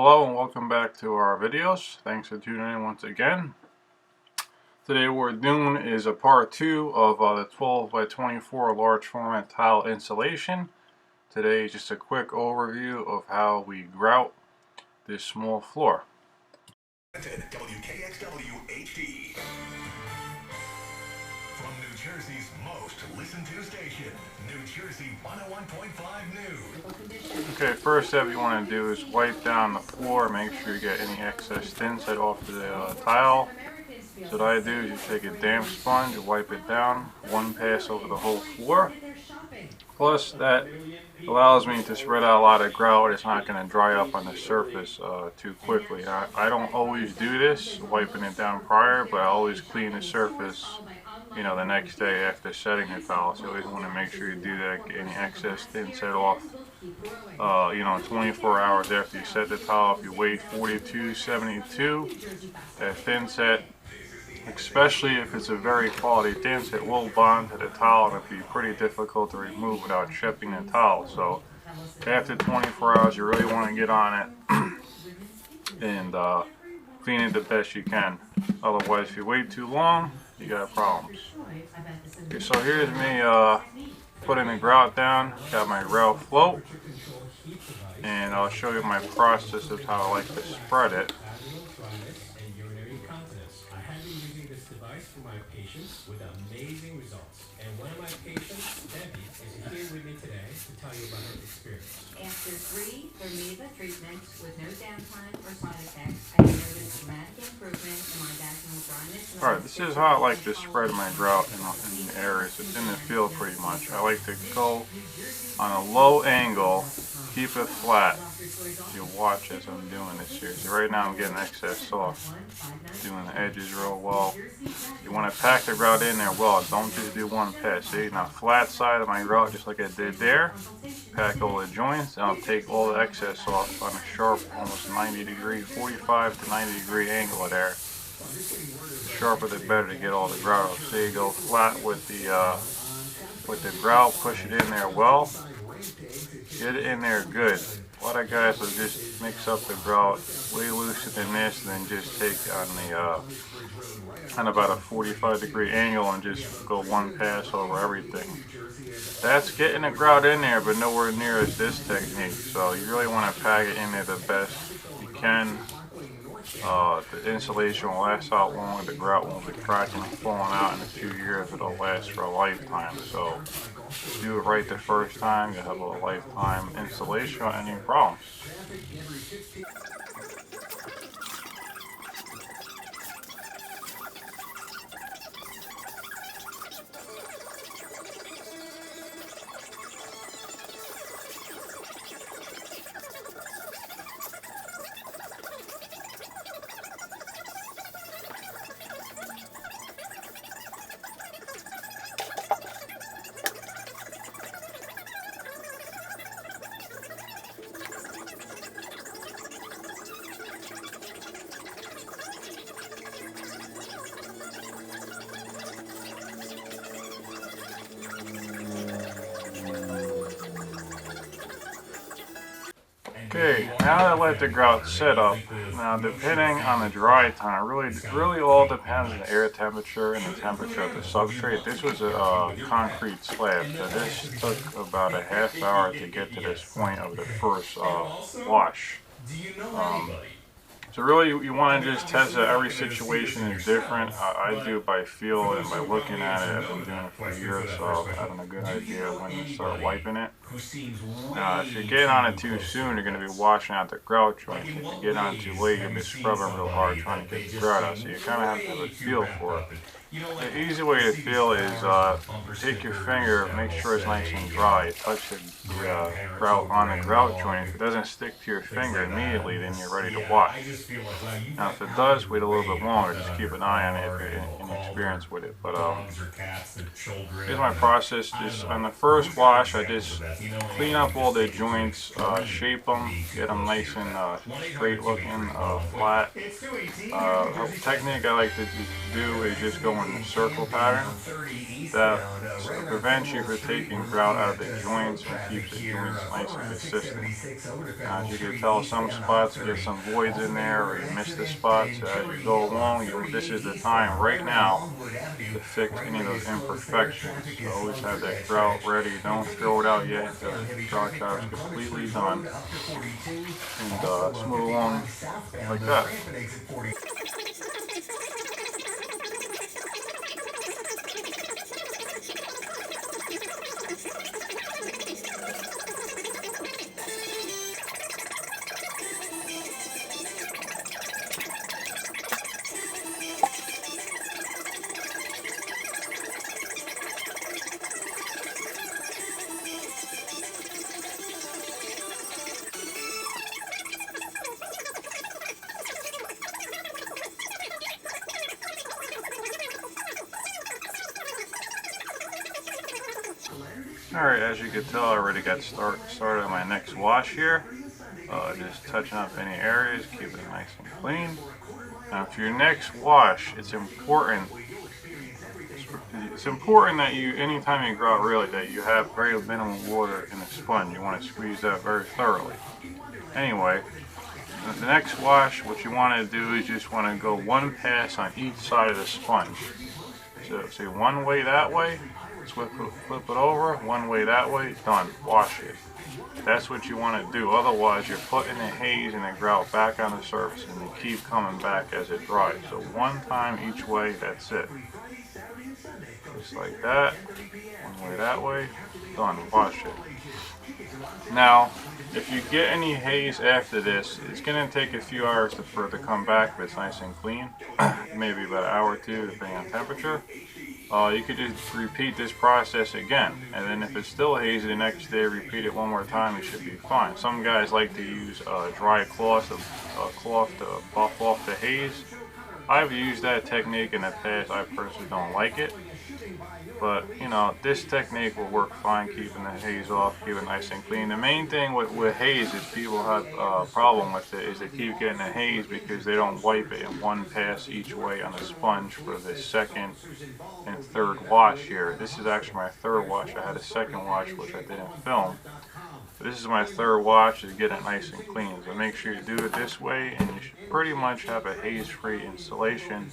Hello and welcome back to our videos. Thanks for tuning in once again. Today what we're doing is a part 2 of the 12 by 24 large format tile insulation. Today is just a quick overview of how we grout this small floor. WKXW HD. From New Jersey's most listened to station, New Jersey 101.5 News. Okay, first step you want to do is wipe down the floor. Make sure you get any excess thin set off the tile. So what I do is you take a damp sponge, you wipe it down, one pass over the whole floor. Plus that allows me to spread out a lot of grout. It's not going to dry up on the surface too quickly. I don't always do this, wiping it down prior, but I always clean the surface, you know, the next day after setting the tile. So you always want to make sure you do that, get any excess thin set off. You know, 24 hours after you set the tile. If you wait 42, 72, that thin set, especially if it's a very quality thin set, will bond to the tile and it'll be pretty difficult to remove without chipping the tile. So after 24 hours you really want to get on it and clean it the best you can. Otherwise, if you wait too long, you got problems. Okay, so here's me putting the grout down. Got my grout float, and I'll show you my process of how I like to spread it. For my patients with amazing results. And one of my patients, Debbie, is here with me today to tell you about her experience. After 3 Vermiva treatments with no downtime or side effects, I noticed dramatic improvement in my vaginal dryness. Alright, this is how I like to spread my grout in the areas. It's in the field pretty much. I like to go on a low angle, keep it flat. You watch as I'm doing this here. So right now I'm getting excess off, doing the edges real well. You want to pack the grout in there well. Don't just do one pass. See, now flat side of my grout, just like I did there. Pack all the joints, and I'll take all the excess off on a sharp, almost 90 degree, 45 to 90 degree angle there. The sharper the better to get all the grout off. So you go flat with the grout, push it in there well. Get it in there good. A lot of guys will just mix up the grout way looser than this, and then just take on about a 45 degree angle and just go one pass over everything. That's getting the grout in there, but nowhere near as this technique. So you really want to pack it in there the best you can. The insulation will last out longer. The grout won't be cracking and falling out in a few years. It'll last for a lifetime. So do it right the first time. You'll have a lifetime insulation without any problems. Okay, now that I let the grout set up, now depending on the dry time, really all depends on the air temperature and the temperature of the substrate. This was a concrete slab, so this took about a half hour to get to this point of the first wash. So really you want to just test that every situation is different. I do by feel and by looking at it. I've been doing it for years, so I'm having a good idea when to start wiping it. Now if you're getting on it too soon, you're going to be washing out the grout joints. If you get on it too late, you'll be scrubbing real hard trying to get the grout out. So you kind of have to have a feel for it. The easy way to feel is take your finger, make sure it's nice and dry. Touch the grout on the grout joint. If it doesn't stick to your finger immediately, then you're ready to wash. Now if it does, wait a little bit longer. Just keep an eye on it if you're inexperienced with it. But here's my process. Just on the first wash, I just clean up all the joints, shape them, get them nice and straight looking, flat. The technique I like to do is just go doing the circle pattern. That prevents you from taking grout out of the joints and keeps the joints nice and consistent. Now, as you can tell, some spots get some voids in there, or you miss the spots. So as you go along, this is the time right now to fix any of those imperfections. So always have that grout ready. Don't throw it out yet until the grout job is completely done. And smooth along like that. Alright, as you can tell, I already got started on my next wash here. Just touching up any areas, keep it nice and clean. Now for your next wash, it's important that you, anytime you grout really, that you have very minimal water in the sponge. You want to squeeze that very thoroughly. Anyway, the next wash, what you want to do is just want to go one pass on each side of the sponge. So see, one way that way, flip it over, one way that way, done, wash it. That's what you want to do, otherwise you're putting the haze and the grout back on the surface and they keep coming back as it dries. So one time each way, that's it. Just like that, one way that way, done, wash it. Now, if you get any haze after this, it's going to take a few hours for it to come back if it's nice and clean, maybe about an hour or two depending on temperature. You could just repeat this process again, and then if it's still hazy the next day, repeat it one more time, it should be fine. Some guys like to use a dry cloth, to buff off the haze. I've used that technique in the past. I personally don't like it, but you know, this technique will work fine, keeping the haze off, keep it nice and clean. The main thing with haze is people have a problem with it is they keep getting the haze because they don't wipe it in one pass each way on the sponge for the second and third wash here. This is actually my third wash. I had a second wash which I didn't film. This is my third wash to get it nice and clean. So make sure you do it this way and you should pretty much have a haze-free installation.